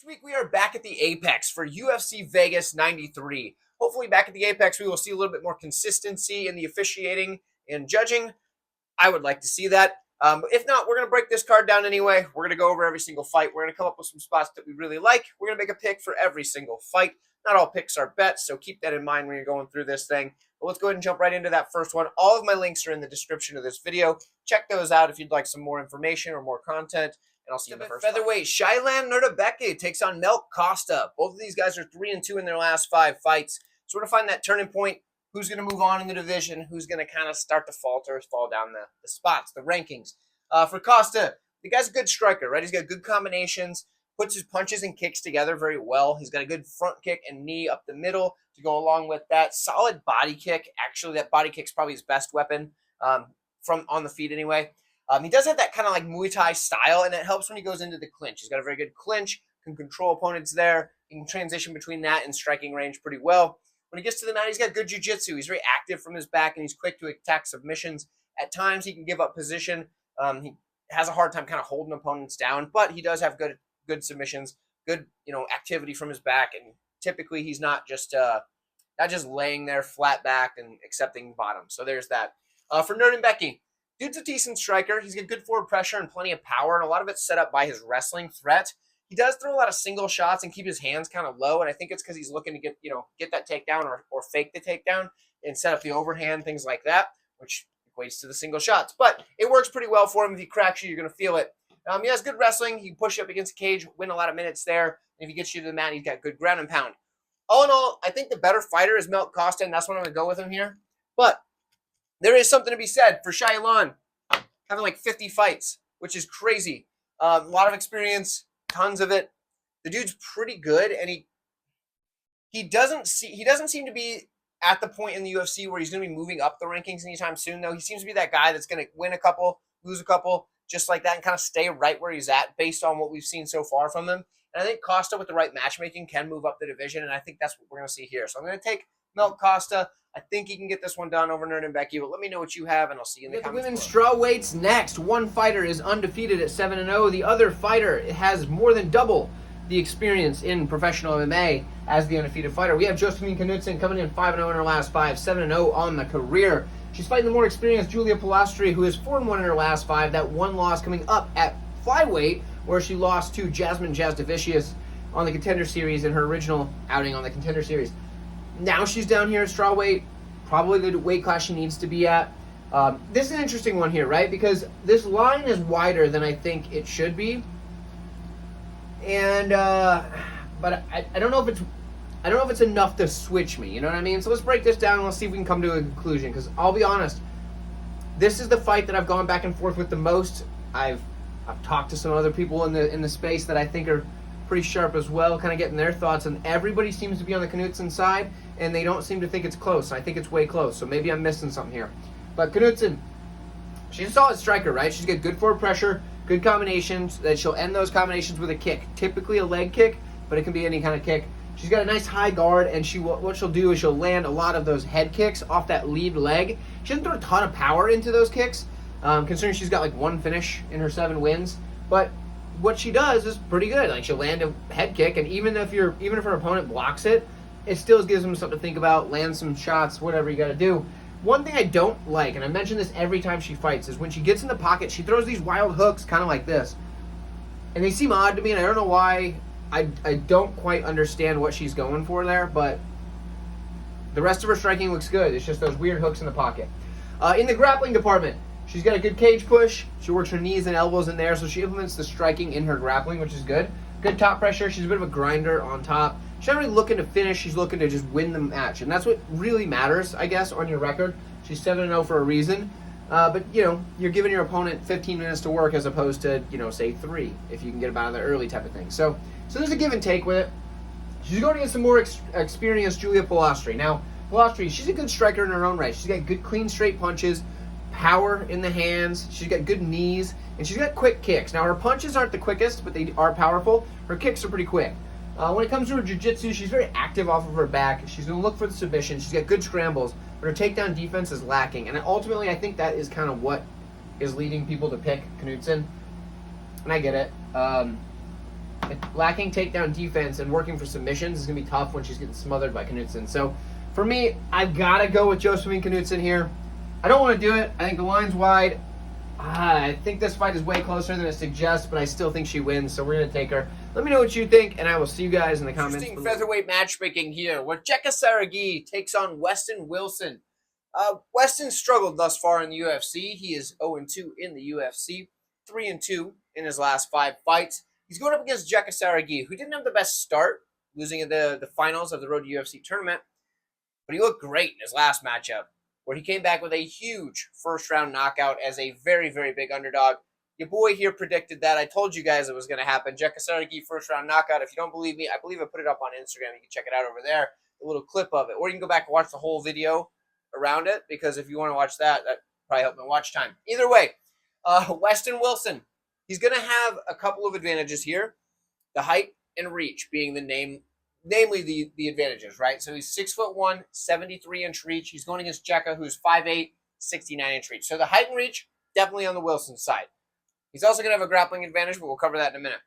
This week we are back at the Apex for UFC Vegas 93. Hopefully back at the Apex we will see a little bit more consistency in the officiating and judging. I would like to see that. But if not, we're going to break this card down anyway. We're going to go over every single fight. We're going to come up with some spots that we really like. We're going to make a pick for every single fight. Not all picks are bets, so keep that in mind when you're going through this thing. But let's go ahead and jump right into that first one. All of my links are in the description of this video. Check those out if you'd like some more information or more content. And I'll see you in the first featherweight. Shayilan Nuerdanbieke takes on Melq Costa. Both of these guys are 3-2 in their last 5 fights. So we're going to find that turning point. Who's going to move on in the division? Who's going to kind of start to falter, fall down the spots, the rankings? For Costa, the guy's a good striker, right? He's got good combinations, puts his punches and kicks together very well. He's got a good front kick and knee up the middle to go along with that. Solid body kick. Actually, that body kick's probably his best weapon from on the feet anyway. He does have that kind of like Muay Thai style, and it helps when he goes into the clinch. He's got a very good clinch, can control opponents there. He can transition between that and striking range pretty well. When he gets to the mat, he's got good jiu-jitsu. He's very active from his back, and he's quick to attack submissions. At times, he can give up position. He has a hard time kind of holding opponents down, but he does have good submissions, good activity from his back, and typically he's not just laying there flat back and accepting bottom. So there's that. For Nuerdanbieke, dude's a decent striker. He's got good forward pressure and plenty of power, and a lot of it's set up by his wrestling threat. He does throw a lot of single shots and keep his hands kind of low, and I think it's because he's looking to get that takedown or fake the takedown and set up the overhand, things like that, which equates to the single shots. But it works pretty well for him. If he cracks you, you're going to feel it. He has good wrestling. He can push you up against the cage, win a lot of minutes there. And if he gets you to the mat, he's got good ground and pound. All in all, I think the better fighter is Melq Costa, and that's what I'm going to go with him here. But there is something to be said for Shayilan having like 50 fights, which is crazy. A lot of experience, tons of it. The dude's pretty good, and he doesn't seem to be at the point in the UFC where he's going to be moving up the rankings anytime soon, though. He seems to be that guy that's going to win a couple, lose a couple, just like that, and kind of stay right where he's at based on what we've seen so far from him. And I think Costa, with the right matchmaking, can move up the division, and I think that's what we're going to see here. So I'm going to take Melq Costa. I think he can get this one done over Nuerdanbieke, but let me know what you have, and I'll see you in the comments. The women's straw weights next. One fighter is undefeated at 7-0. The other fighter has more than double the experience in professional MMA as the undefeated fighter. We have Josefine Knutsson coming in 5-0 in her last 5, 7-0 on the career. She's fighting the more experienced Julia Polastri, who is 4-1 in her last 5. That one loss coming up at flyweight, where she lost to Jasmine Jasdavicius on the Contender Series in her original outing on the Contender Series. Now she's down here at strawweight, probably the weight class she needs to be at. This is an interesting one here, right? Because this line is wider than I think it should be, and but I don't know if it's enough to switch me. You know what I mean? So let's break this down and let's see if we can come to a conclusion. Because I'll be honest, this is the fight that I've gone back and forth with the most. I've talked to some other people in the space that I think are pretty sharp as well, kind of getting their thoughts, and everybody seems to be on the Knutsson side, and they don't seem to think it's close. I think it's way close, so maybe I'm missing something here. But Knutsson, she's a solid striker, right? She's got good forward pressure, good combinations, that she'll end those combinations with a kick. Typically a leg kick, but it can be any kind of kick. She's got a nice high guard, and what she'll do is she'll land a lot of those head kicks off that lead leg. She doesn't throw a ton of power into those kicks, considering she's got like one finish in her 7 wins, but what she does is pretty good. Like, she'll land a head kick, and even if her opponent blocks it, it still gives them something to think about, land some shots, whatever you got to do. One thing I don't like, and I mention this every time she fights, is when she gets in the pocket, she throws these wild hooks, kind of like this, and they seem odd to me, and I don't know why. I don't quite understand what she's going for there, but the rest of her striking looks good. It's just those weird hooks in the pocket. In the grappling department, she's got a good cage push. She works her knees and elbows in there, so she implements the striking in her grappling, which is good. Good top pressure. She's a bit of a grinder on top. She's not really looking to finish. She's looking to just win the match, and that's what really matters, I guess, on your record. She's 7-0 for a reason. But, you're giving your opponent 15 minutes to work as opposed to, say 3, if you can get them out of there early type of thing. So there's a give and take with it. She's going against some more experienced Julia Polastri. Now, Polastri, she's a good striker in her own right. She's got good, clean, straight punches, power in the hands. She's got good knees, and she's got quick kicks. Now, her punches aren't the quickest, but they are powerful. Her kicks are pretty quick. When it comes to her jiu-jitsu, she's very active off of her back. She's going to look for the submission. She's got good scrambles, but her takedown defense is lacking. And ultimately, I think that is kind of what is leading people to pick Knutsson. And I get it. lacking takedown defense and working for submissions is going to be tough when she's getting smothered by Knutsson. So for me, I've got to go with Josefine Knutsson here. I don't want to do it. I think the line's wide. I think this fight is way closer than it suggests, but I still think she wins, so we're going to take her. Let me know what you think, and I will see you guys in the comments. Interesting featherweight matchmaking here, where Jeka Saragih takes on Westin Wilson. Westin struggled thus far in the UFC. He is 0-2 in the UFC, 3-2 in his last 5 fights. He's going up against Jeka Saragih, who didn't have the best start, losing in the finals of the Road to UFC tournament, but he looked great in his last matchup, where he came back with a huge first-round knockout as a very, very big underdog. Your boy here predicted that. I told you guys it was going to happen. Jeka Saragih first-round knockout. If you don't believe me, I believe I put it up on Instagram. You can check it out over there, a little clip of it. Or you can go back and watch the whole video around it, because if you want to watch that, that probably help my watch time. Either way, Westin Wilson, he's going to have a couple of advantages here. The height and reach being namely the advantages, right? So he's 6'1", 73-inch reach. He's going against Jeka, who's 5'8", 69-inch reach. So the height and reach, definitely on the Wilson side. He's also going to have a grappling advantage, but we'll cover that in a minute.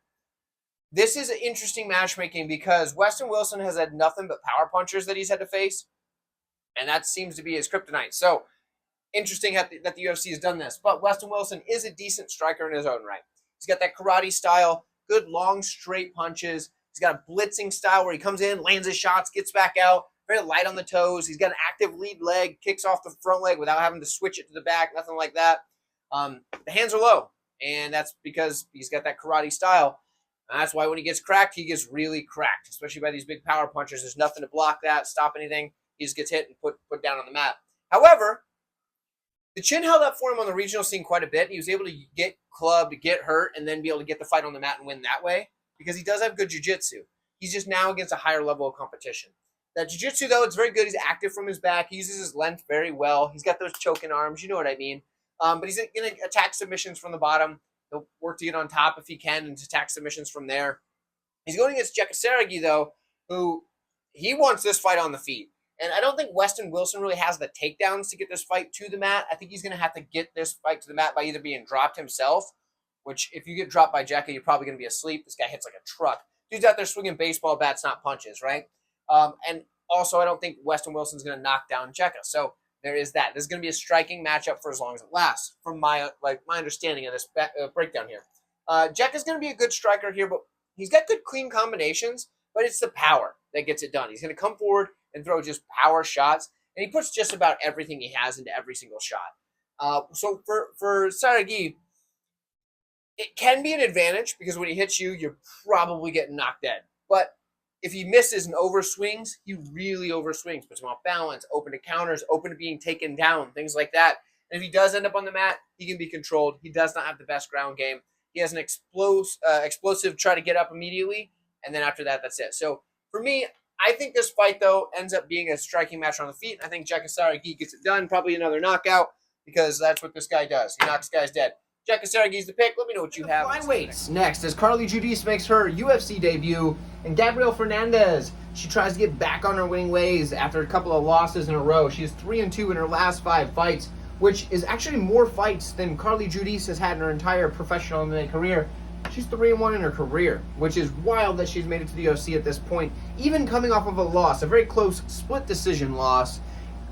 This is interesting matchmaking because Westin Wilson has had nothing but power punchers that he's had to face, and that seems to be his kryptonite. So interesting that the UFC has done this. But Westin Wilson is a decent striker in his own right. He's got that karate style, good long straight punches. He's got a blitzing style where he comes in, lands his shots, gets back out, very light on the toes. He's got an active lead leg, kicks off the front leg without having to switch it to the back, nothing like that. The hands are low, and that's because he's got that karate style. And that's why when he gets cracked, he gets really cracked, especially by these big power punchers. There's nothing to block that, stop anything. He just gets hit and put down on the mat. However, the chin held up for him on the regional scene quite a bit. He was able to get clubbed, get hurt, and then be able to get the fight on the mat and win that way, because he does have good jiu-jitsu. He's just now against a higher level of competition. That jiu-jitsu, though, it's very good. He's active from his back. He uses his length very well. He's got those choking arms. You know what I mean. But he's going to attack submissions from the bottom. He'll work to get on top if he can and to attack submissions from there. He's going against Jeka Saragih, though, who he wants this fight on the feet. And I don't think Westin Wilson really has the takedowns to get this fight to the mat. I think he's going to have to get this fight to the mat by either being dropped himself, which if you get dropped by Jeka, you're probably going to be asleep. This guy hits like a truck. Dude's out there swinging baseball bats, not punches, right? And also, I don't think Westin Wilson's going to knock down Jeka. So there is that. This is going to be a striking matchup for as long as it lasts, from my understanding of this breakdown here. Jeka's going to be a good striker here, but he's got good clean combinations, but it's the power that gets it done. He's going to come forward and throw just power shots, and he puts just about everything he has into every single shot. So for Saragih, it can be an advantage because when he hits you, you're probably getting knocked dead. But if he misses and overswings, he really overswings, puts him off balance, open to counters, open to being taken down, things like that. And if he does end up on the mat, he can be controlled. He does not have the best ground game. He has an explosive try to get up immediately, and then after that, that's it. So for me, I think this fight, though, ends up being a striking match on the feet. I think Jeka Saragih gets it done, probably another knockout, because that's what this guy does. He knocks guys dead. Jeka Saragih's the pick. Let me know what you have. Flyweights next, as Carli Judice makes her UFC debut, and Gabriella Fernandes, she tries to get back on her winning ways after a couple of losses in a row. She is 3-2 in her last 5 fights, which is actually more fights than Carli Judice has had in her entire professional MMA career. She's 3-1 in her career, which is wild that she's made it to the UFC at this point, even coming off of a loss, a very close split decision loss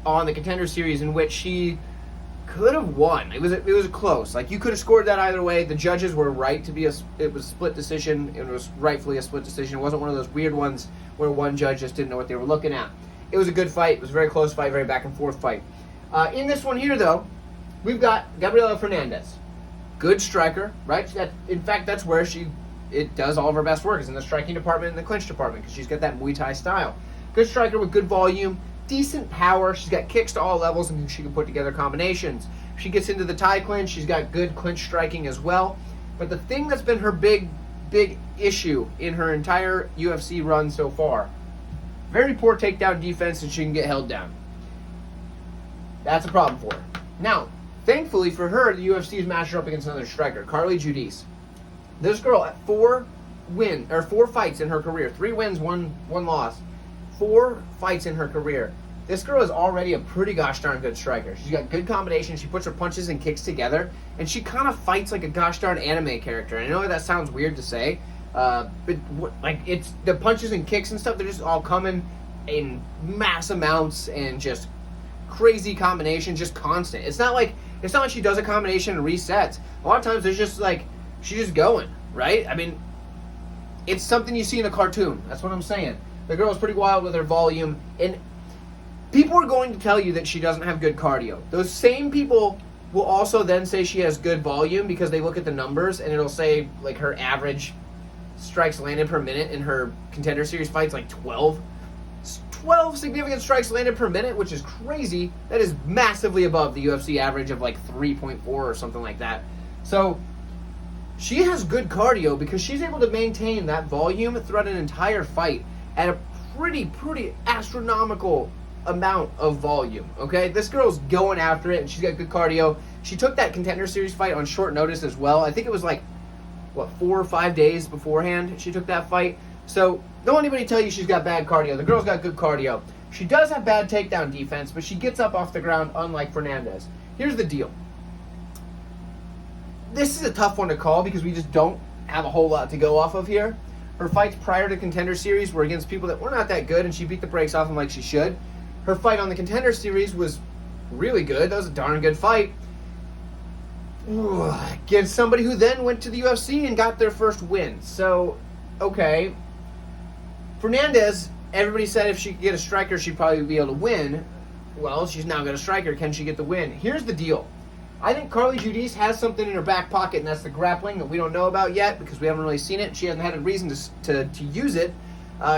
on the Contender Series, in which she could have won. It was close. Like, you could have scored that either way. The judges were right to be it was a split decision. It was rightfully a split decision. It wasn't one of those weird ones where one judge just didn't know what they were looking at. It was a good fight. It was a very close fight, very back and forth fight. In this one here, though, we've got Gabriella Fernandes. Good striker, right? In fact, that's where it does all of her best work, is in the striking department and the clinch department, because she's got that Muay Thai style. Good striker with good volume, decent power. She's got kicks to all levels, and she can put together combinations. If she gets into the Thai clinch, she's got good clinch striking as well. But the thing that's been her big issue in her entire UFC run so far, very poor takedown defense, and she can get held down. That's a problem for her. Now, thankfully for her, the UFC has matched her up against another striker, Carli Judice. This girl at 4 fights in her career, 3 wins, one loss, 4 fights in her career. This girl is already a pretty gosh darn good striker. She's got good combinations. She puts her punches and kicks together, and she kind of fights like a gosh darn anime character. I know that sounds weird to say, Like, it's the punches and kicks and stuff, they're just all coming in mass amounts and just crazy combinations, just constant. It's not like she does a combination and resets. A lot of times there's just like, she's just going, right? I mean, it's something you see in a cartoon. That's what I'm saying. The girl's pretty wild with her volume, and people are going to tell you that she doesn't have good cardio. Those same people will also then say she has good volume because they look at the numbers and it'll say like her average strikes landed per minute in her Contender Series fights like 12 significant strikes landed per minute, which is crazy. That is massively above the UFC average of like 3.4 or something like that. So she has good cardio because she's able to maintain that volume throughout an entire fight at a pretty astronomical amount of volume, okay? This girl's going after it, and she's got good cardio. She took that Contender Series fight on short notice as well. I think it was like, 4 or 5 days beforehand she took that fight. So don't let anybody tell you she's got bad cardio. The girl's got good cardio. She does have bad takedown defense, but she gets up off the ground unlike Fernandes. Here's the deal. This is a tough one to call because we just don't have a whole lot to go off of here. Her fights prior to Contender Series were against people that were not that good, and she beat the brakes off them like she should. Her fight on the Contender Series was really good. That was a darn good fight. Against somebody who then went to the UFC and got their first win. So, okay. Fernandes, everybody said if she could get a striker, she'd probably be able to win. Well, she's now got a striker. Can she get the win? Here's the deal. I think Carli Judice has something in her back pocket, and that's the grappling that we don't know about yet because we haven't really seen it. She hasn't had a reason to use it.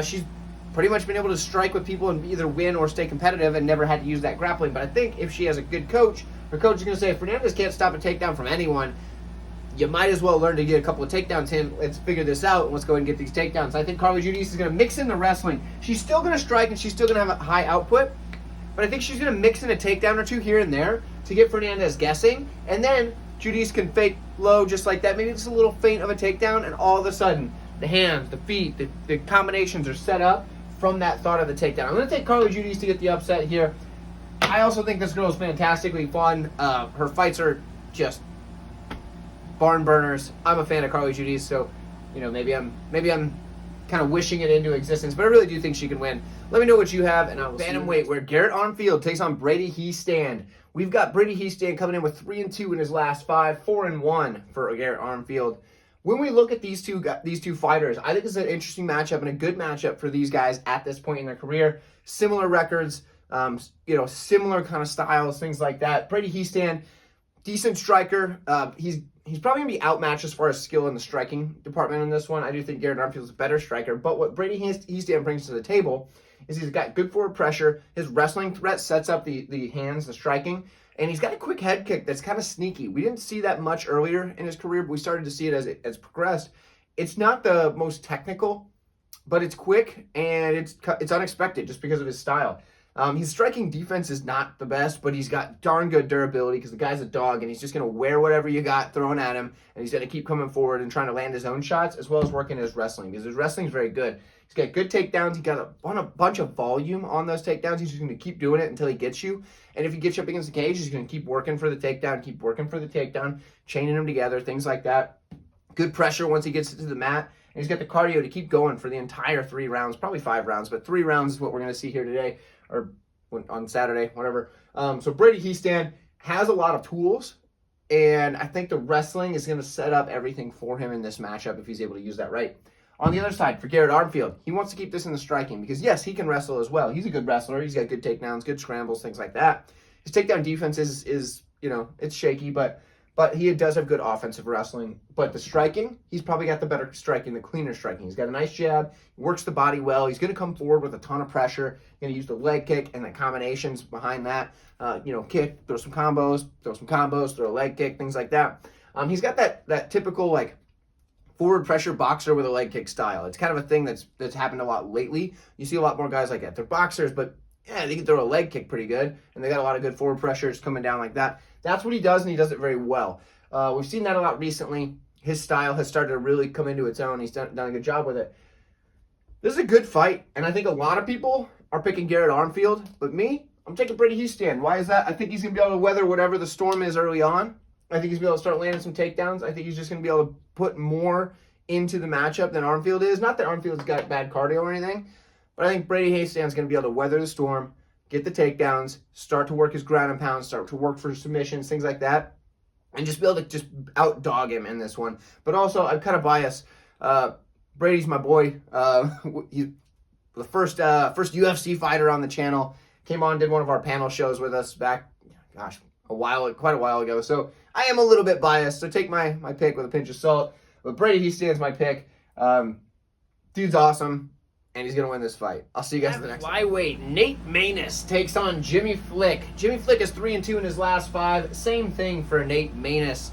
She's pretty much been able to strike with people and either win or stay competitive and never had to use that grappling. But I think if she has a good coach, her coach is going to say, if Fernandes can't stop a takedown from anyone, you might as well learn to get a couple of takedowns. Let's figure this out, and let's go ahead and get these takedowns. I think Carli Judice is going to mix in the wrestling. She's still going to strike, and she's still going to have a high output, but I think she's going to mix in a takedown or two here and there to get Fernandes guessing, and then Judice can fake low just like that. Maybe it's a little feint of a takedown, and all of a sudden, the hands, the feet, the combinations are set up from that thought of the takedown. I'm going to take Carli Judice to get the upset here. I also think this girl is fantastically fun. Her fights are just barn burners. I'm a fan of Carli Judice, so maybe I'm kind of wishing it into existence, but I really do think she can win. Let me know what you have, and I will see you. Bantamweight, where Garrett Armfield takes on Brady Hiestand. We've got Brady Hiestand coming in with 3-2 in his last 5, 4-1 for Garrett Armfield. When we look at these two fighters, I think it's an interesting matchup and a good matchup for these guys at this point in their career. Similar records, similar kind of styles, things like that. Brady Hiestand, decent striker. He's probably going to be outmatched as far as skill in the striking department in this one. I do think Garrett Armfield's a better striker, but what Brady Hiestand brings to the table is he's got good forward pressure. His wrestling threat sets up the hands, the striking, and he's got a quick head kick that's kind of sneaky. We didn't see that much earlier in his career, but we started to see it as it progressed. It's not the most technical, but it's quick, and it's unexpected just because of his style. His striking defense is not the best, but he's got darn good durability because the guy's a dog, and he's just going to wear whatever you got thrown at him, and he's going to keep coming forward and trying to land his own shots as well as working his wrestling because his wrestling is very good. He's got good takedowns. He got a bunch of volume on those takedowns. He's just going to keep doing it until he gets you, and if he gets you up against the cage, he's going to keep working for the takedown, chaining them together, things like that. Good pressure once he gets it to the mat. And he's got the cardio to keep going for the entire 3 rounds, probably 5 rounds, but 3 rounds is what we're going to see here today, or on Saturday, whatever. So Brady Hiestand has a lot of tools, and I think the wrestling is going to set up everything for him in this matchup if he's able to use that right. On the other side, for Garrett Armfield, he wants to keep this in the striking because, yes, he can wrestle as well. He's a good wrestler. He's got good takedowns, good scrambles, things like that. His takedown defense is it's shaky, but he does have good offensive wrestling. But the striking, he's probably got the better striking, the cleaner striking. He's got a nice jab, works the body well. He's going to come forward with a ton of pressure. He's going to use the leg kick and the combinations behind that. Kick, throw some combos, throw a leg kick, things like that. He's got that typical forward pressure boxer with a leg kick style. It's kind of a thing that's happened a lot lately. You see a lot more guys like that. They're boxers, but yeah, they can throw a leg kick pretty good, and they got a lot of good forward pressures coming down like that. That's what he does, and he does it very well. We've seen that a lot recently. His style has started to really come into its own. He's done a good job with it. This is a good fight, and I think a lot of people are picking Garrett Armfield, but me, I'm taking Brady Hiestand. Why is that? I think he's going to be able to weather whatever the storm is early on. I think he's going to be able to start landing some takedowns. I think he's just going to be able to put more into the matchup than Armfield is. Not that Armfield's got bad cardio or anything, but I think Brady Hiestand's going to be able to weather the storm, get the takedowns, start to work his ground and pound, start to work for submissions, things like that, and just be able to just out-dog him in this one. But also, I'm kind of biased. Brady's my boy. He's the first UFC fighter on the channel. Came on, did one of our panel shows with us back, gosh, quite a while ago. So I am a little bit biased. So take my pick with a pinch of salt. But Brady, Hiestand's my pick. Dude's awesome, and he's going to win this fight. I'll see you guys in the next one. Flyweight, Nate Maness takes on Jimmy Flick. Jimmy Flick is 3-2 in his last 5. Same thing for Nate Maness.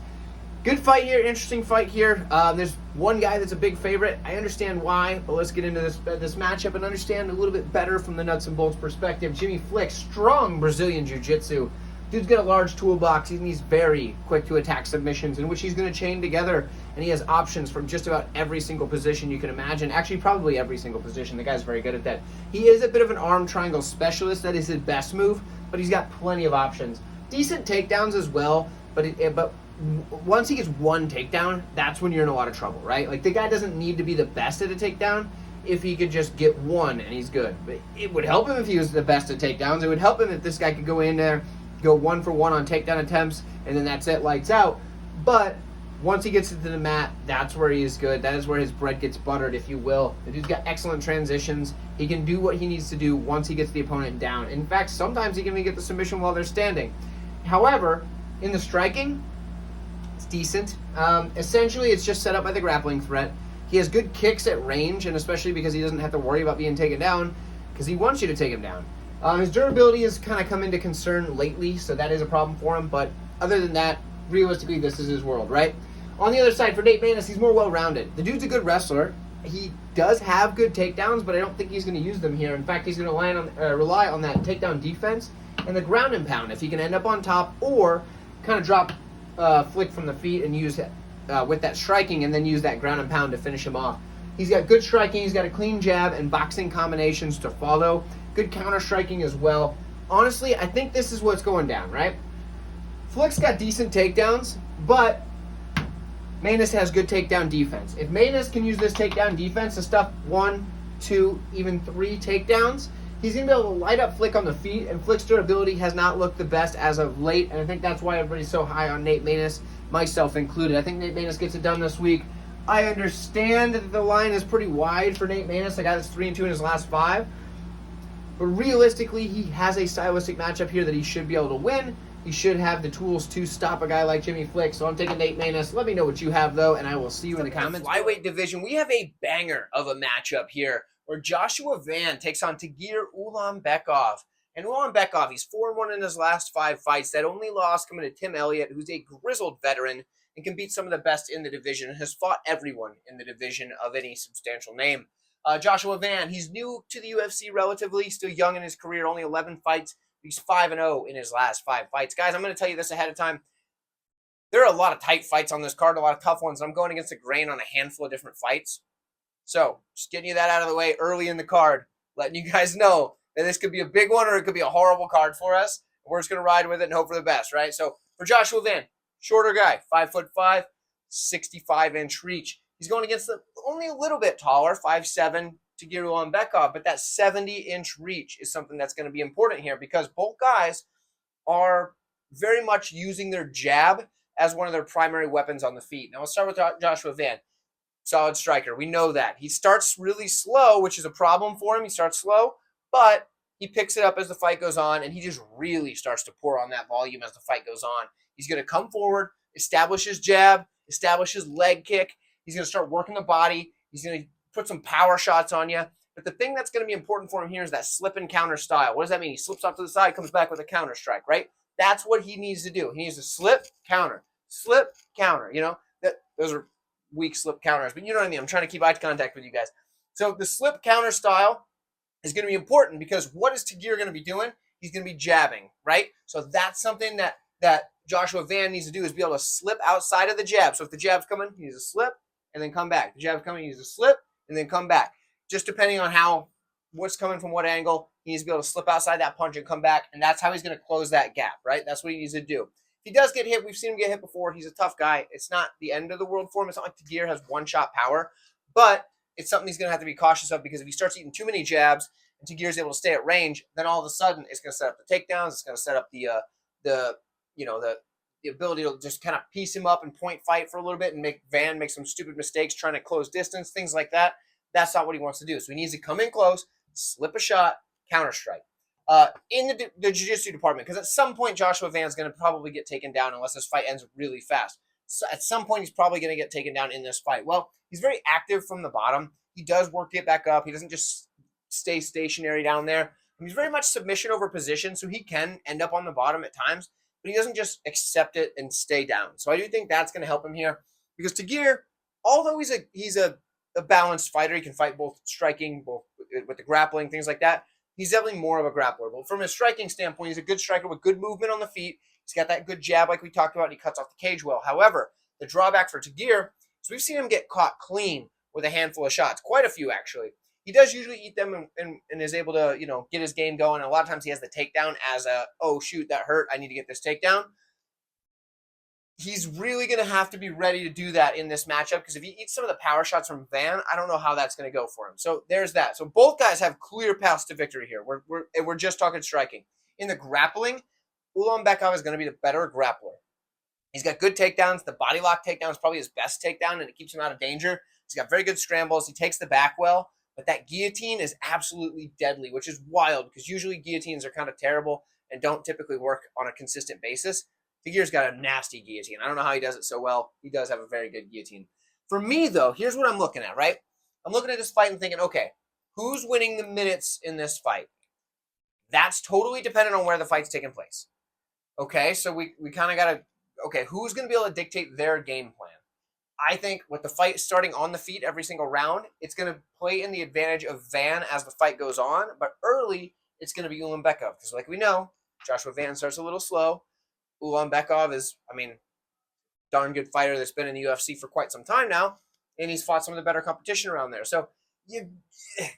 Good fight here, interesting fight here. There's one guy that's a big favorite. I understand why, but let's get into this matchup and understand a little bit better from the nuts and bolts perspective. Jimmy Flick, strong Brazilian Jiu-Jitsu. Dude's got a large toolbox, and he's very quick to attack submissions, in which he's going to chain together, and he has options from just about every single position you can imagine. Actually, probably every single position. The guy's very good at that. He is a bit of an arm triangle specialist. That is his best move, but he's got plenty of options. Decent takedowns as well, but once he gets one takedown, that's when you're in a lot of trouble, right? Like, the guy doesn't need to be the best at a takedown. If he could just get one, and he's good. But it would help him if he was the best at takedowns. It would help him if this guy could go in there, go 1 for 1 on takedown attempts, and then that's it, lights out. But once he gets into the mat, that's where he is good. That is where his bread gets buttered, if you will. The dude's got excellent transitions. He can do what he needs to do once he gets the opponent down. In fact, sometimes he can even get the submission while they're standing. However, in the striking, it's decent. Essentially, it's just set up by the grappling threat. He has good kicks at range, and especially because he doesn't have to worry about being taken down, because he wants you to take him down. His durability has kind of come into concern lately, so that is a problem for him. But other than that, realistically, this is his world, right? On the other side, for Nate Maness, he's more well-rounded. The dude's a good wrestler. He does have good takedowns, but I don't think he's going to use them here. In fact, he's going to rely on that takedown defense and the ground and pound. If he can end up on top or kind of drop Flick from the feet and use it with that striking and then use that ground and pound to finish him off. He's got good striking. He's got a clean jab and boxing combinations to follow. Good counter-striking as well. Honestly, I think this is what's going down, right? Flick's got decent takedowns, but Maness has good takedown defense. If Maness can use this takedown defense to stuff 1, 2, even 3 takedowns, he's going to be able to light up Flick on the feet, and Flick's durability has not looked the best as of late, and I think that's why everybody's so high on Nate Maness, myself included. I think Nate Maness gets it done this week. I understand that the line is pretty wide for Nate Maness, a guy that's 3-2 in his last 5. But realistically, he has a stylistic matchup here that he should be able to win. He should have the tools to stop a guy like Jimmy Flick. So I'm taking Nate Maness. Let me know what you have, though, and I will see you in the comments. Flyweight division, we have a banger of a matchup here where Joshua Van takes on Tagir Ulanbekov. And Ulanbekov, he's 4-1 in his last 5 fights. That only loss coming to Tim Elliott, who's a grizzled veteran and can beat some of the best in the division and has fought everyone in the division of any substantial name. Joshua Van, he's new to the UFC relatively, still young in his career, only 11 fights. He's 5-0 in his last 5 fights. Guys, I'm going to tell you this ahead of time. There are a lot of tight fights on this card, a lot of tough ones, and I'm going against the grain on a handful of different fights. So, just getting you that out of the way early in the card, letting you guys know that this could be a big one or it could be a horrible card for us. We're just going to ride with it and hope for the best, right? So, for Joshua Van, shorter guy, 5'5", 65-inch reach. He's going against the only a little bit taller, 5'7", Tagir Ulanbekov, but that 70-inch reach is something that's going to be important here because both guys are very much using their jab as one of their primary weapons on the feet. Now, let's start with Joshua Van. Solid striker. We know that. He starts really slow, which is a problem for him. He starts slow, but he picks it up as the fight goes on, and he just really starts to pour on that volume as the fight goes on. He's going to come forward, establish his jab, establish his leg kick. He's going to start working the body. He's going to put some power shots on you. But the thing that's going to be important for him here is that slip and counter style. What does that mean? He slips off to the side, comes back with a counter strike, right? That's what he needs to do. He needs to slip, counter, you know? Those are weak slip counters, but you know what I mean? I'm trying to keep eye contact with you guys. So the slip counter style is going to be important because what is Tagir going to be doing? He's going to be jabbing, right? So that's something that Joshua Van needs to do is be able to slip outside of the jab. So if the jab's coming, he needs to slip and then come back. The jab's coming, he needs to slip and then come back. Just depending on what's coming from what angle, he needs to be able to slip outside that punch and come back, and that's how he's going to close that gap, right? That's what he needs to do. If he does get hit, we've seen him get hit before. He's a tough guy. It's not the end of the world for him. It's not like Tagir has one-shot power, but it's something he's going to have to be cautious of because if he starts eating too many jabs and Tagir is able to stay at range, then all of a sudden it's going to set up the takedowns. It's going to set up the ability to just kind of piece him up and point fight for a little bit and make Van make some stupid mistakes trying to close distance, things like that. That's not what he wants to do. So he needs to come in close, slip a shot, counter strike. In the jiu-jitsu department, because at some point Joshua Van's going to probably get taken down unless this fight ends really fast. So at some point he's probably going to get taken down in this fight. Well, he's very active from the bottom. He does work it back up. He doesn't just stay stationary down there. He's very much submission over position, so he can end up on the bottom at times, but he doesn't just accept it and stay down. So I do think that's going to help him here because Tagir, although he's a balanced fighter, he can fight both striking, both with the grappling, things like that. He's definitely more of a grappler. But from a striking standpoint, he's a good striker with good movement on the feet. He's got that good jab like we talked about, and he cuts off the cage well. However, the drawback for Tagir is we've seen him get caught clean with a handful of shots, quite a few actually. He does usually eat them and is able to, get his game going. And a lot of times he has the takedown as a, oh, shoot, that hurt. I need to get this takedown. He's really going to have to be ready to do that in this matchup because if he eats some of the power shots from Van, I don't know how that's going to go for him. So there's that. So both guys have clear paths to victory here. We're just talking striking. In the grappling, Ulanbekov is going to be the better grappler. He's got good takedowns. The body lock takedown is probably his best takedown, and it keeps him out of danger. He's got very good scrambles. He takes the back well, but that guillotine is absolutely deadly, which is wild because usually guillotines are kind of terrible and don't typically work on a consistent basis. Tagir's got a nasty guillotine. I don't know how he does it so well. He does have a very good guillotine. For me, though, here's what I'm looking at, right? I'm looking at this fight and thinking, okay, who's winning the minutes in this fight? That's totally dependent on where the fight's taking place. Okay, so we kind of got to, okay, who's going to be able to dictate their game plan? I think with the fight starting on the feet every single round, it's going to play in the advantage of Van as the fight goes on, but early, it's going to be Ulanbekov because like we know, Joshua Van starts a little slow. Ulanbekov is, darn good fighter that's been in the UFC for quite some time now, and he's fought some of the better competition around there. So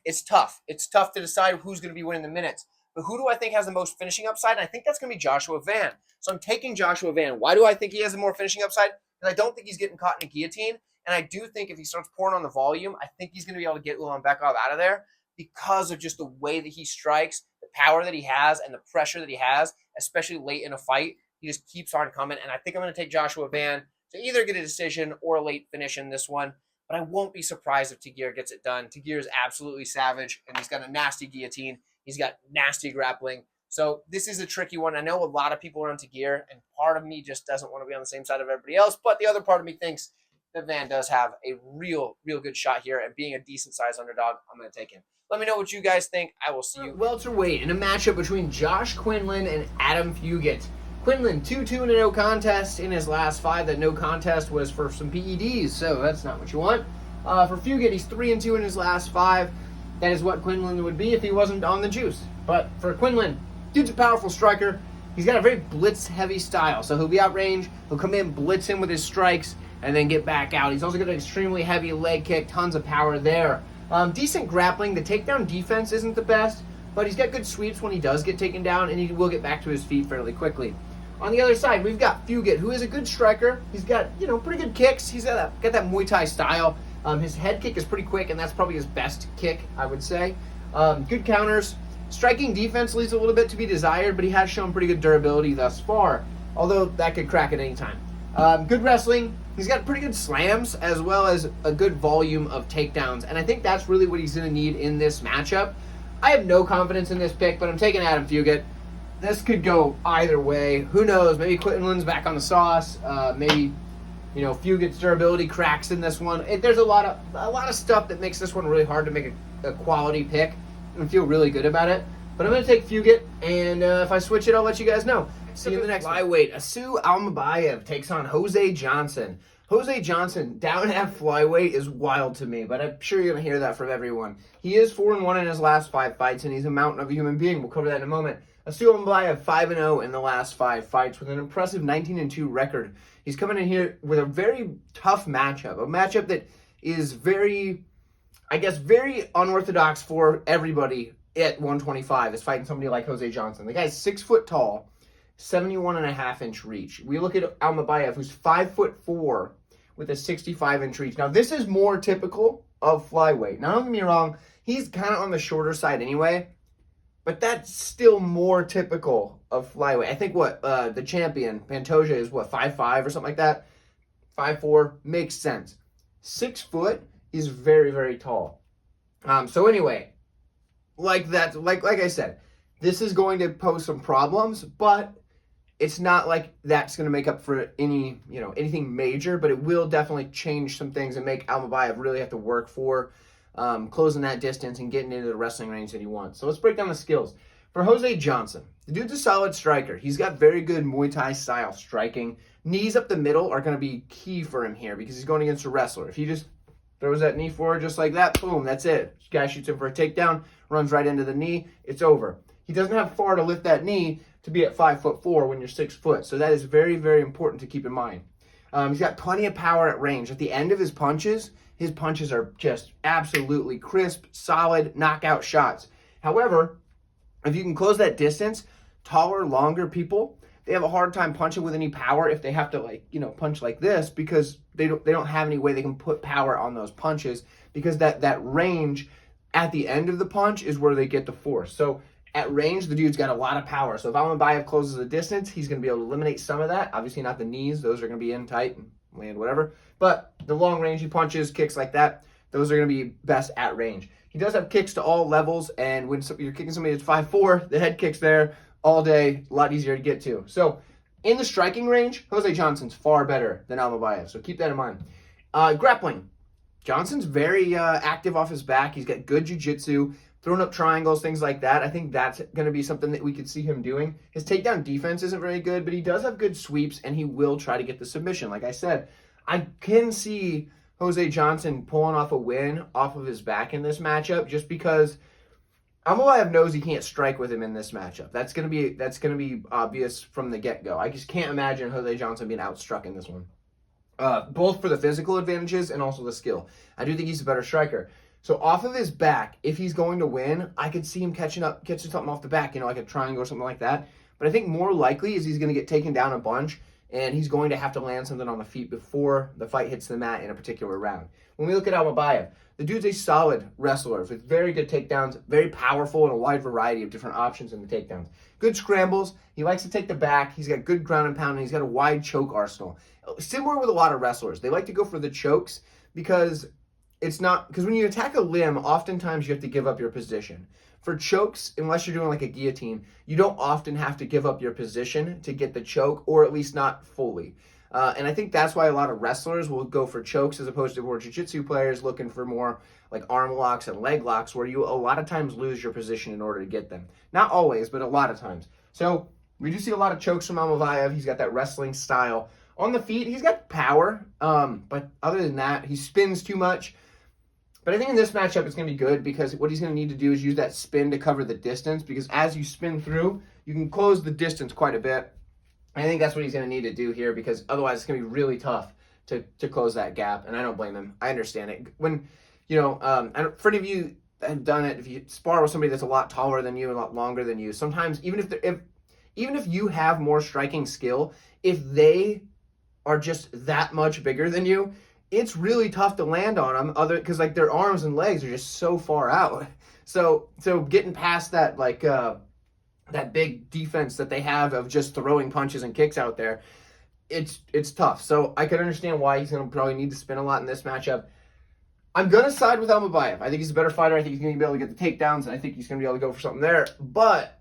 it's tough. It's tough to decide who's going to be winning the minutes. But who do I think has the most finishing upside? And I think that's going to be Joshua Van. So I'm taking Joshua Van. Why do I think he has the more finishing upside? Because I don't think he's getting caught in a guillotine. And I do think if he starts pouring on the volume, I think he's going to be able to get Ulanbekov out of there because of just the way that he strikes, the power that he has, and the pressure that he has, especially late in a fight. He just keeps on coming, and I think I'm going to take Joshua Van to either get a decision or a late finish in this one, but I won't be surprised if Tagir gets it done. Tagir is absolutely savage, and he's got a nasty guillotine. He's got nasty grappling, so this is a tricky one. I know a lot of people are on Tagir, and part of me just doesn't want to be on the same side of everybody else, but the other part of me thinks that Van does have a real good shot here, and being a decent-sized underdog, I'm going to take him. Let me know what you guys think. I will see you. Welterweight in a matchup between Josh Quinlan and Adam Fugitt. Quinlan, 2-2 in a no contest in his last 5. That no contest was for some PEDs, so that's not what you want. For Fugitt, he's 3-2 in his last 5. That is what Quinlan would be if he wasn't on the juice. But for Quinlan, dude's a powerful striker. He's got a very blitz-heavy style, so he'll be out range. He'll come in, blitz him with his strikes, and then get back out. He's also got an extremely heavy leg kick, tons of power there. Decent grappling. The takedown defense isn't the best, but he's got good sweeps when he does get taken down, and he will get back to his feet fairly quickly. On the other side, we've got Fugitt, who is a good striker. He's got, pretty good kicks. He's got that Muay Thai style. His head kick is pretty quick, and that's probably his best kick, I would say. Good counters. Striking defense leaves a little bit to be desired, but he has shown pretty good durability thus far, although that could crack at any time. Good wrestling. He's got pretty good slams, as well as a good volume of takedowns, and I think that's really what he's going to need in this matchup. I have no confidence in this pick, but I'm taking Adam Fugitt. This could go either way. Who knows? Maybe Quinlan's back on the sauce. Maybe, Fugitt's durability cracks in this one. There's a lot of stuff that makes this one really hard to make a quality pick and feel really good about it. But I'm going to take Fugitt, and if I switch it, I'll let you guys know. See you in the next flyweight. Asu Almabaev takes on Jose Johnson. Jose Johnson down at flyweight is wild to me, but I'm sure you're going to hear that from everyone. He is 4-1 in his last 5 fights, and he's a mountain of a human being. We'll cover that in a moment. Asu Almabaev 5-0 in the last 5 fights with an impressive 19-2 record. He's coming in here with a very tough matchup, a matchup that is very unorthodox for everybody at 125 is fighting somebody like Jose Johnson. The guy's 6 foot tall, 71.5-inch reach. We look at Almabaev, who's 5'4", with a 65-inch reach. Now, this is more typical of flyweight. Now, don't get me wrong, he's kind of on the shorter side anyway, but that's still more typical of flyweight. I think the champion, Pantoja, is 5'5" or something like that? 5'4", makes sense. 6 foot is very, very tall. So anyway, like I said, this is going to pose some problems, but it's not like that's going to make up for anything major, but it will definitely change some things and make Almabaev really have to work for closing that distance and getting into the wrestling range that he wants. So let's break down the skills. For Jose Johnson, the dude's a solid striker. He's got very good Muay Thai style striking. Knees up the middle are going to be key for him here because he's going against a wrestler. If he just throws that knee forward just like that, boom, that's it. This guy shoots him for a takedown, runs right into the knee, it's over. He doesn't have far to lift that knee to be at 5'4" when you're 6 foot. So that is very, very important to keep in mind. He's got plenty of power at range. At the end of his punches are just absolutely crisp, solid, knockout shots. However, if you can close that distance, taller, longer people, they have a hard time punching with any power if they have to punch like this because they don't have any way they can put power on those punches because that range at the end of the punch is where they get the force. So at range, the dude's got a lot of power. So if Almabaev closes the distance, he's going to be able to eliminate some of that. Obviously not the knees. Those are going to be in tight and land whatever. But the long range punches, kicks like that, those are going to be best at range. He does have kicks to all levels, and when you're kicking somebody that's 5'4", the head kick's there all day, a lot easier to get to. So in the striking range, Jose Johnson's far better than Almabaev. So keep that in mind. Grappling. Johnson's very active off his back. He's got good jiu-jitsu, throwing up triangles, things like that. I think that's going to be something that we could see him doing. His takedown defense isn't very good, but he does have good sweeps, and he will try to get the submission. Like I said, I can see Jose Johnson pulling off a win off of his back in this matchup just because Almabaev knows he can't strike with him in this matchup. That's going to be obvious from the get-go. I just can't imagine Jose Johnson being outstruck in this one. Both for the physical advantages and also the skill. I do think he's a better striker. So off of his back, if he's going to win, I could see him catching something off the back, like a triangle or something like that. But I think more likely is he's going to get taken down a bunch, and he's going to have to land something on the feet before the fight hits the mat in a particular round. When we look at Almabaev, the dude's a solid wrestler with very good takedowns, very powerful, and a wide variety of different options in the takedowns. Good scrambles. He likes to take the back. He's got good ground and pound, and he's got a wide choke arsenal. Similar with a lot of wrestlers. They like to go for the chokes because when you attack a limb, oftentimes you have to give up your position. For chokes, unless you're doing like a guillotine, you don't often have to give up your position to get the choke, or at least not fully. And I think that's why a lot of wrestlers will go for chokes as opposed to more jiu-jitsu players looking for more like arm locks and leg locks, where you a lot of times lose your position in order to get them. Not always, but a lot of times. So we do see a lot of chokes from Almabaev. He's got that wrestling style. On the feet, he's got power, but other than that, he spins too much. But I think in this matchup, it's going to be good because what he's going to need to do is use that spin to cover the distance, because as you spin through, you can close the distance quite a bit. I think that's what he's going to need to do here, because otherwise it's going to be really tough to close that gap, and I don't blame him. I understand it. When, for any of you that have done it, if you spar with somebody that's a lot taller than you and a lot longer than you, sometimes even if you have more striking skill, if they are just that much bigger than you, it's really tough to land on them, because like their arms and legs are just so far out. So getting past that that big defense that they have of just throwing punches and kicks out there, it's tough. So I can understand why he's going to probably need to spin a lot in this matchup. I'm going to side with Almabaev. I think he's a better fighter. I think he's going to be able to get the takedowns, and I think he's going to be able to go for something there. But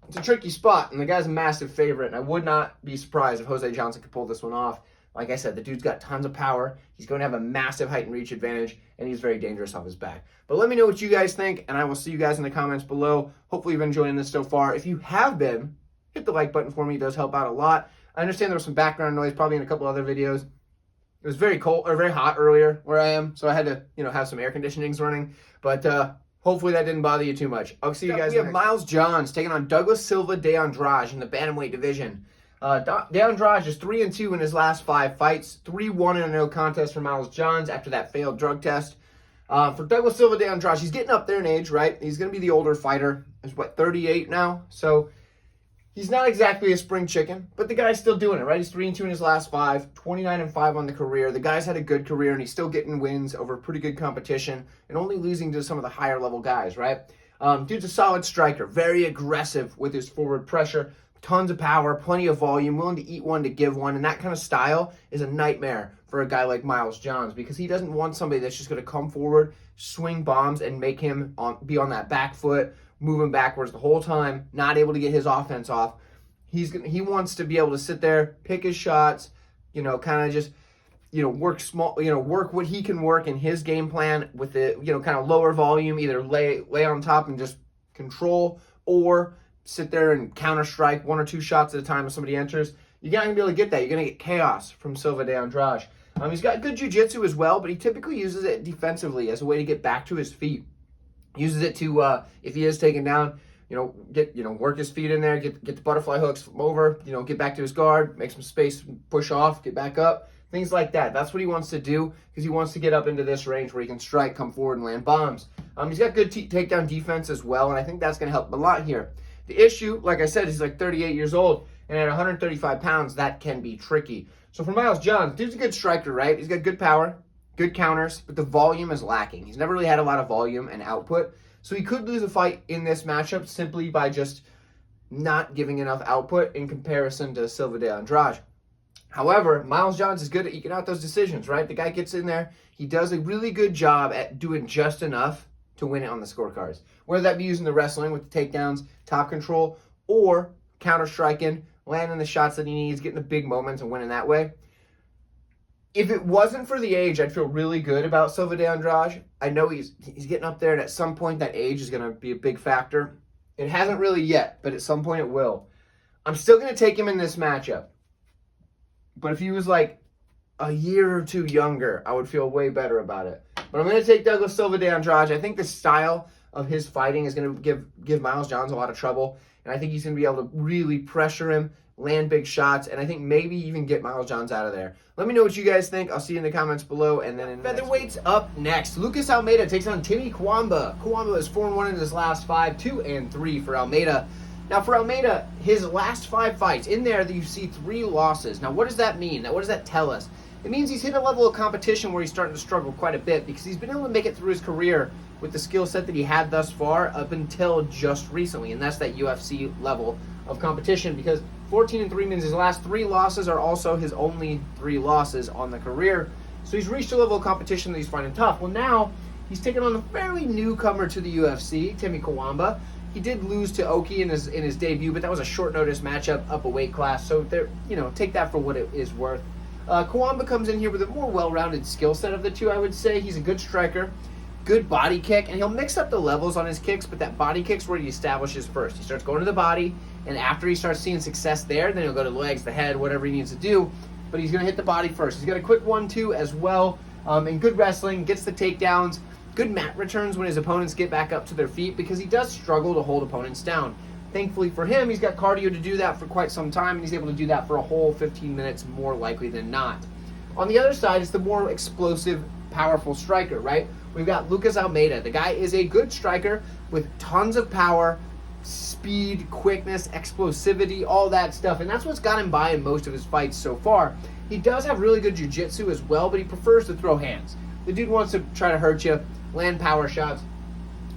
it's a tricky spot, and the guy's a massive favorite, and I would not be surprised if Jose Johnson could pull this one off. Like I said, the dude's got tons of power. He's going to have a massive height and reach advantage, and he's very dangerous off his back. But let me know what you guys think, and I will see you guys in the comments below. Hopefully you've been enjoying this so far. If you have been, hit the like button for me. It does help out a lot. I understand there was some background noise probably in a couple other videos. It was very cold or very hot earlier where I am, so I had to have some air conditionings running. But hopefully that didn't bother you too much. I'll see you guys. We have Miles Johns taking on Douglas Silva de Andrade in the bantamweight division. De Andrade is 3-2 in his last 5 fights. 3-1 in a no contest for Miles Johns after that failed drug test. For Douglas Silva de Andrade, he's getting up there in age, right? He's going to be the older fighter. He's 38 now. So He's not exactly a spring chicken, but the guy's still doing it, right? He's 3-2 in his last 5, 29-5 on the career. The guy's had a good career, and he's still getting wins over pretty good competition and only losing to some of the higher level guys, right? Dude's a solid striker, very aggressive with his forward pressure, tons of power, plenty of volume, willing to eat one to give one, and that kind of style is a nightmare for a guy like Miles Johns because he doesn't want somebody that's just going to come forward, swing bombs, and make him be on that back foot, moving backwards the whole time, not able to get his offense off. He wants to be able to sit there, pick his shots, kind of just, work small, work what he can work in his game plan with the, kind of lower volume, either lay on top and just control, or sit there and counter strike 1 or 2 shots at a time if somebody enters. You're not going to be able to get that. You're going to get chaos from Silva de Andrade. He's got good jiu-jitsu as well, but he typically uses it defensively as a way to get back to his feet. Uses it to, if he is taken down, work his feet in there, get the butterfly hooks from over, get back to his guard, make some space, push off, get back up, things like that. That's what he wants to do because he wants to get up into this range where he can strike, come forward, and land bombs. He's got good takedown defense as well, and I think that's going to help him a lot here. The issue, like I said, he's like 38 years old, and at 135 pounds, that can be tricky. So for Miles Johns, dude's a good striker, right? He's got good power, good counters, but the volume is lacking. He's never really had a lot of volume and output. So he could lose a fight in this matchup simply by just not giving enough output in comparison to Silva de Andrade. However, Miles Johns is good at eking out those decisions, right? The guy gets in there. He does a really good job at doing just enough to win it on the scorecards. Whether that be using the wrestling with the takedowns, top control, or counter-striking, landing the shots that he needs, getting the big moments and winning that way. If it wasn't for the age, I'd feel really good about Silva de Andrade. I know he's getting up there, and at some point that age is going to be a big factor. It hasn't really yet, but at some point it will. I'm still going to take him in this matchup. But if he was like a year or 2 younger, I would feel way better about it. But I'm going to take Douglas Silva de Andrade. I think the style of his fighting is going to give Miles Johns a lot of trouble. And I think he's going to be able to really pressure him, land big shots, and I think maybe even get Miles Johns out of there. Let me know what you guys think. I'll see you in the comments below. And then in featherweights up next, Lucas Almeida takes on Timmy Cuamba. Cuamba is 4-1 in his last 5, 2-3 for Almeida. Now for Almeida, his last 5 fights, in there you see 3 losses. Now what does that mean? Now what does that tell us? It means he's hit a level of competition where he's starting to struggle quite a bit because he's been able to make it through his career with the skill set that he had thus far up until just recently, and that's that UFC level of competition because 14-3 means his last 3 losses are also his only 3 losses on the career. So he's reached a level of competition that he's finding tough. Well, now he's taken on a fairly newcomer to the UFC, Timmy Cuamba. He did lose to Oki in his debut, but that was a short notice matchup up a weight class. So take that for what it is worth. Cuamba comes in here with a more well-rounded skill set of the two, I would say. He's a good striker, good body kick, and he'll mix up the levels on his kicks, but that body kick's where he establishes first. He starts going to the body, and after he starts seeing success there, then he'll go to the legs, the head, whatever he needs to do, but he's going to hit the body first. He's got a quick 1-2 as well, and good wrestling, gets the takedowns, good mat returns when his opponents get back up to their feet, because he does struggle to hold opponents down. Thankfully for him, he's got cardio to do that for quite some time, and he's able to do that for a whole 15 minutes more likely than not. On the other side, it's the more explosive, powerful striker, right? We've got Lucas Almeida. The guy is a good striker with tons of power, speed, quickness, explosivity, all that stuff, and that's what's got him by in most of his fights so far. He does have really good jiu-jitsu as well, but he prefers to throw hands. The dude wants to try to hurt you, land power shots,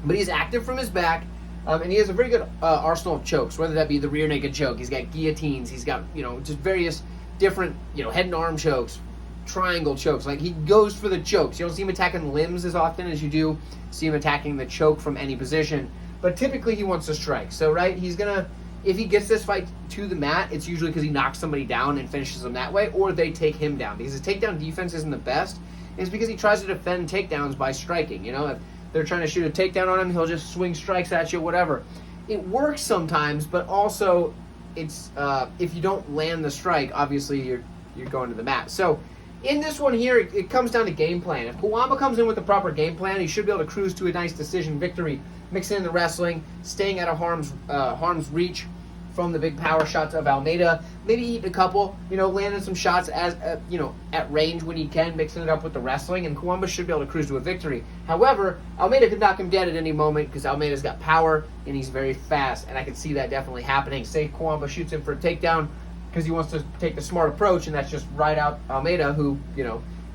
but he's active from his back. And he has a very good arsenal of chokes, whether that be the rear naked choke. He's got guillotines. He's got, just various different, head and arm chokes, triangle chokes. Like, he goes for the chokes. You don't see him attacking limbs as often as you do see him attacking the choke from any position. But typically he wants to strike. So, right, he's going to, if he gets this fight to the mat, it's usually because he knocks somebody down and finishes them that way, or they take him down. Because his takedown defense isn't the best. It's because he tries to defend takedowns by striking, If they're trying to shoot a takedown on him, he'll just swing strikes at you, whatever. It works sometimes, but also it's if you don't land the strike, obviously you're going to the mat. So in this one here, it comes down to game plan. If Cuamba comes in with the proper game plan, he should be able to cruise to a nice decision victory, mixing in the wrestling, staying out of harm's reach, from the big power shots of Almeida. Maybe eating a couple, landing some shots as at range when he can, mixing it up with the wrestling, and Cuamba should be able to cruise to a victory. However, Almeida could knock him dead at any moment because Almeida's got power and he's very fast, and I can see that definitely happening. Say Cuamba shoots him for a takedown because he wants to take the smart approach, and that's just ride out Almeida, who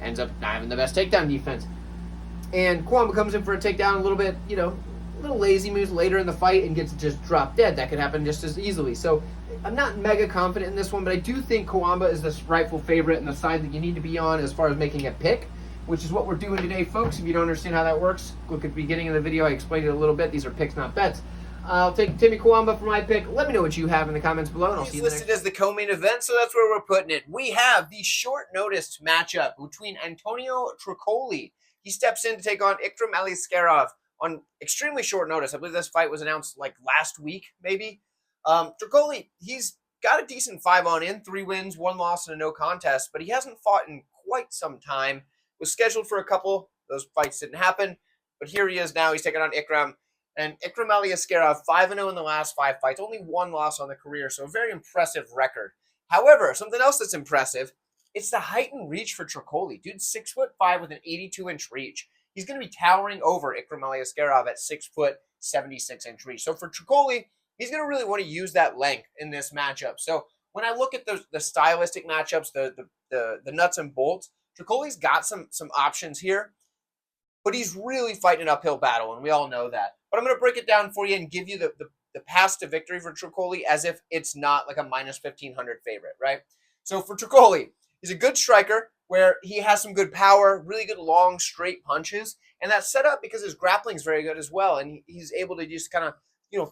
ends up not having the best takedown defense. And Cuamba comes in for a takedown a little bit, a little lazy moves later in the fight and gets just dropped dead. That could happen just as easily. So I'm not mega confident in this one, but I do think Cuamba is the rightful favorite and the side that you need to be on as far as making a pick, which is what we're doing today, folks. If you don't understand how that works, look at the beginning of the video. I explained it a little bit. These are picks, not bets. I'll take Timmy Cuamba for my pick. Let me know what you have in the comments below, and I'll see you in the next. Listed as the co-main event, so that's where we're putting it. We have the short-noticed matchup between Antonio Tricoli. He steps in to take on Ikram Aliskerov on extremely short notice. I believe this fight was announced like last week, maybe. Tricoli, he's got a decent 5-on-in, 3 wins, 1 loss, and a no contest, but he hasn't fought in quite some time. Was scheduled for a couple. Those fights didn't happen, but here he is now. He's taking on Ikram. And Ikram Aliskerov, 5-0 in the last 5 fights, only 1 loss on the career, so a very impressive record. However, something else that's impressive, it's the height and reach for Tricoli. Dude's 6'5" with an 82-inch reach. He's going to be towering over Ikram Aliskerov at 6 foot, 76-inch reach. So for Tricoli, he's going to really want to use that length in this matchup. So when I look at the stylistic matchups, the nuts and bolts, Tricoli's got some options here, but he's really fighting an uphill battle, and we all know that. But I'm going to break it down for you and give you the path to victory for Tricoli as if it's not like a minus 1,500 favorite, right? So for Tricoli, he's a good striker where he has some good power, really good long, straight punches, and that's set up because his grappling is very good as well, and he's able to just kind of,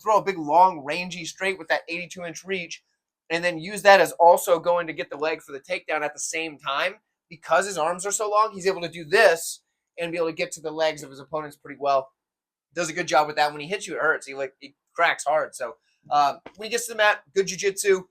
throw a big, long, rangy straight with that 82-inch reach, and then use that as also going to get the leg for the takedown at the same time. Because his arms are so long, he's able to do this and be able to get to the legs of his opponents pretty well. Does a good job with that. When he hits you, it hurts. He cracks hard. So when he gets to the mat, good jiu-jitsu.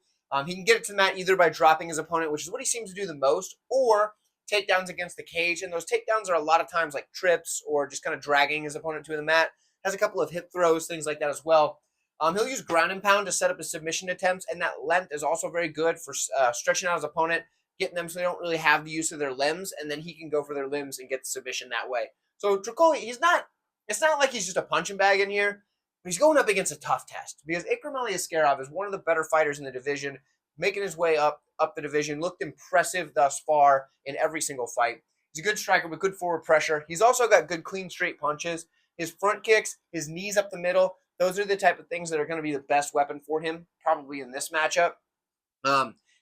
He can get it to the mat either by dropping his opponent, which is what he seems to do the most, or takedowns against the cage. And those takedowns are a lot of times like trips or just kind of dragging his opponent to the mat. Has a couple of hip throws, things like that as well. He'll use ground and pound to set up his submission attempts, and that length is also very good for stretching out his opponent, getting them so they don't really have the use of their limbs, and then he can go for their limbs and get the submission that way. So Tricoli, it's not like he's just a punching bag in here, but he's going up against a tough test because Ikram Aliskerov is one of the better fighters in the division, making his way up the division, looked impressive thus far in every single fight. He's a good striker with good forward pressure. He's also got good clean straight punches. His front kicks, his knees up the middle, those are the type of things that are going to be the best weapon for him, probably in this matchup.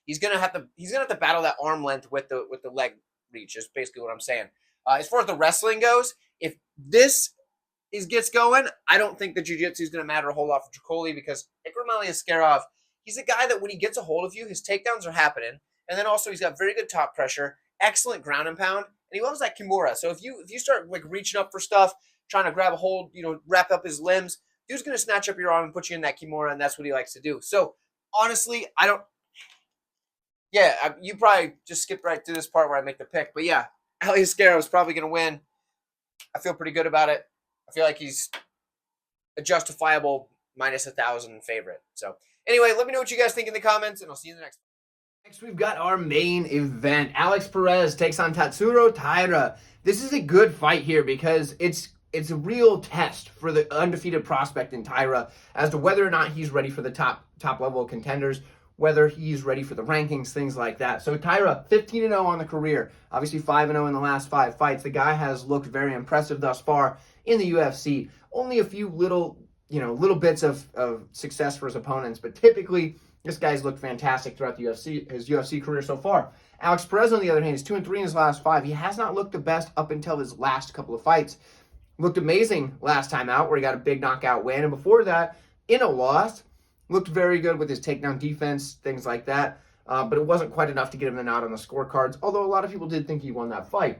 He's gonna have to battle that arm length with the leg reach. Is basically what I'm saying. As far as the wrestling goes, if this gets going, I don't think the jiu-jitsu is gonna matter a whole lot for Tricoli because Ikram Aliskerov, he's a guy that when he gets a hold of you, his takedowns are happening, and then also he's got very good top pressure, excellent ground and pound, and he loves that kimura. So if you start like reaching up for stuff, trying to grab a hold, wrap up his limbs, dude's gonna snatch up your arm and put you in that kimura, and that's what he likes to do. So honestly, you probably just skipped right through this part where I make the pick. But yeah, Aliskerov is probably going to win. I feel pretty good about it. I feel like he's a justifiable minus 1,000 favorite. So anyway, let me know what you guys think in the comments, and I'll see you in the next. Next, we've got our main event. Alex Perez takes on Tatsuro Taira. This is a good fight here because it's a real test for the undefeated prospect in Taira as to whether or not he's ready for the top level contenders, whether he's ready for the rankings, things like that. So Taira, 15-0 on the career, obviously 5-0 in the last 5 fights. The guy has looked very impressive thus far in the UFC. Only a few little bits of success for his opponents, but typically this guy's looked fantastic throughout his UFC career so far. Alex Perez, on the other hand, is 2-3 in his last 5. He has not looked the best up until his last couple of fights. Looked amazing last time out where he got a big knockout win, and before that, in a loss, looked very good with his takedown defense, things like that. But it wasn't quite enough to get him the nod on the scorecards, although a lot of people did think he won that fight.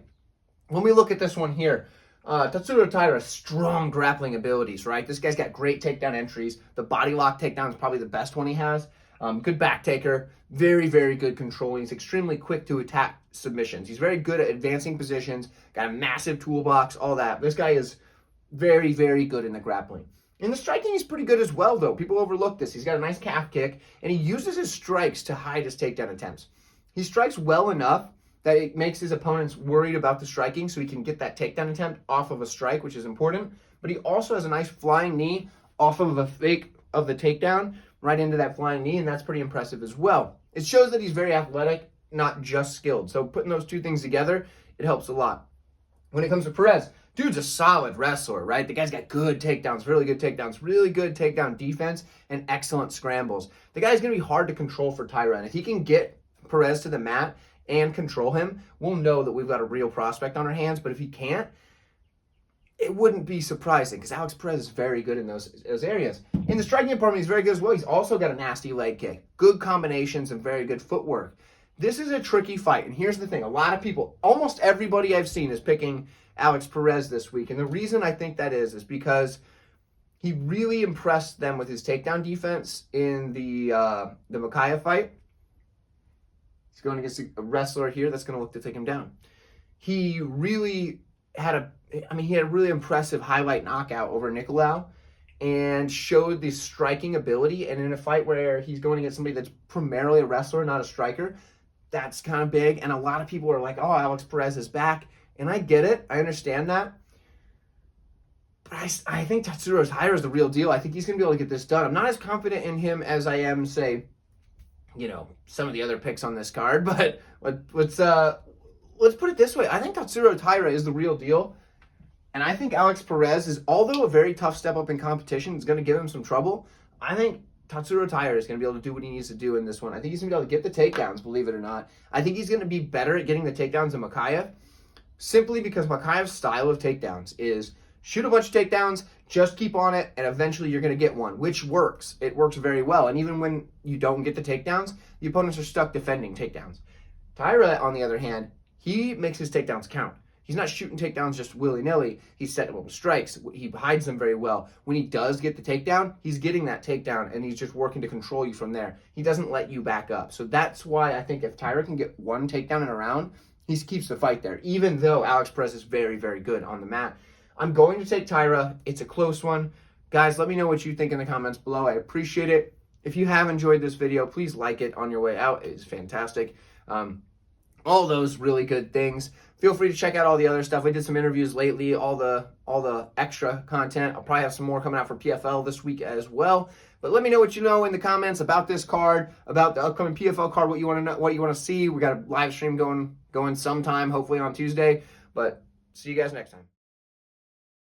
When we look at this one here, Tatsuro Taira, strong grappling abilities, right? This guy's got great takedown entries. The body lock takedown is probably the best one he has. Good back taker, very, very good controlling. He's extremely quick to attack submissions. He's very good at advancing positions, got a massive toolbox, all that. This guy is very, very good in the grappling. In the striking, he's pretty good as well, though. People overlook this. He's got a nice calf kick, and he uses his strikes to hide his takedown attempts. He strikes well enough that it makes his opponents worried about the striking, so he can get that takedown attempt off of a strike, which is important. But he also has a nice flying knee off of a fake of the takedown right into that flying knee, and that's pretty impressive as well. It shows that he's very athletic, not just skilled. So putting those two things together, it helps a lot. When it comes to Perez, dude's a solid wrestler, right? The guy's got good takedowns, really good takedown defense, and excellent scrambles. The guy's going to be hard to control for Taira, and if he can get Perez to the mat and control him, we'll know that we've got a real prospect on our hands. But if he can't, it wouldn't be surprising because Alex Perez is very good in those areas. In the striking department, he's very good as well. He's also got a nasty leg kick, good combinations, and very good footwork. This is a tricky fight, and here's the thing. A lot of people, almost everybody I've seen is picking Alex Perez this week, and the reason I think that is because he really impressed them with his takedown defense in the Makhachev fight. He's going against a wrestler here that's going to look to take him down. He really had a really impressive highlight knockout over Nicolau and showed the striking ability. And in a fight where he's going against somebody that's primarily a wrestler, not a striker, that's kind of big. And a lot of people are like, oh, Alex Perez is back. And I get it. I understand that. But I think Tatsuro Taira is the real deal. I think he's going to be able to get this done. I'm not as confident in him as I am, say, some of the other picks on this card. But let's put it this way. I think Tatsuro Taira is the real deal. And I think Alex Perez is, although a very tough step up in competition, is going to give him some trouble. I think Tatsuro Taira is going to be able to do what he needs to do in this one. I think he's going to be able to get the takedowns, believe it or not. I think he's going to be better at getting the takedowns than Makhachev, simply because Makhayev's style of takedowns is shoot a bunch of takedowns, just keep on it, and eventually you're going to get one, which works. It works very well. And even when you don't get the takedowns, the opponents are stuck defending takedowns. Taira, on the other hand, he makes his takedowns count. He's not shooting takedowns just willy-nilly. He's setting up with strikes. He hides them very well. When he does get the takedown, he's getting that takedown, and he's just working to control you from there. He doesn't let you back up. So that's why I think if Taira can get one takedown in a round, he keeps the fight there, even though Alex Perez is very, very good on the mat. I'm going to take Taira. It's a close one. Guys, let me know what you think in the comments below. I appreciate it. If you have enjoyed this video, please like it on your way out. It is fantastic. All those really good things. Feel free to check out all the other stuff. We did some interviews lately, all the extra content. I'll probably have some more coming out for PFL this week as well. But let me know what you know in the comments about this card, about the upcoming PFL card, what you want to know, what you want to see. We got a live stream going sometime, hopefully on Tuesday. But see you guys next time.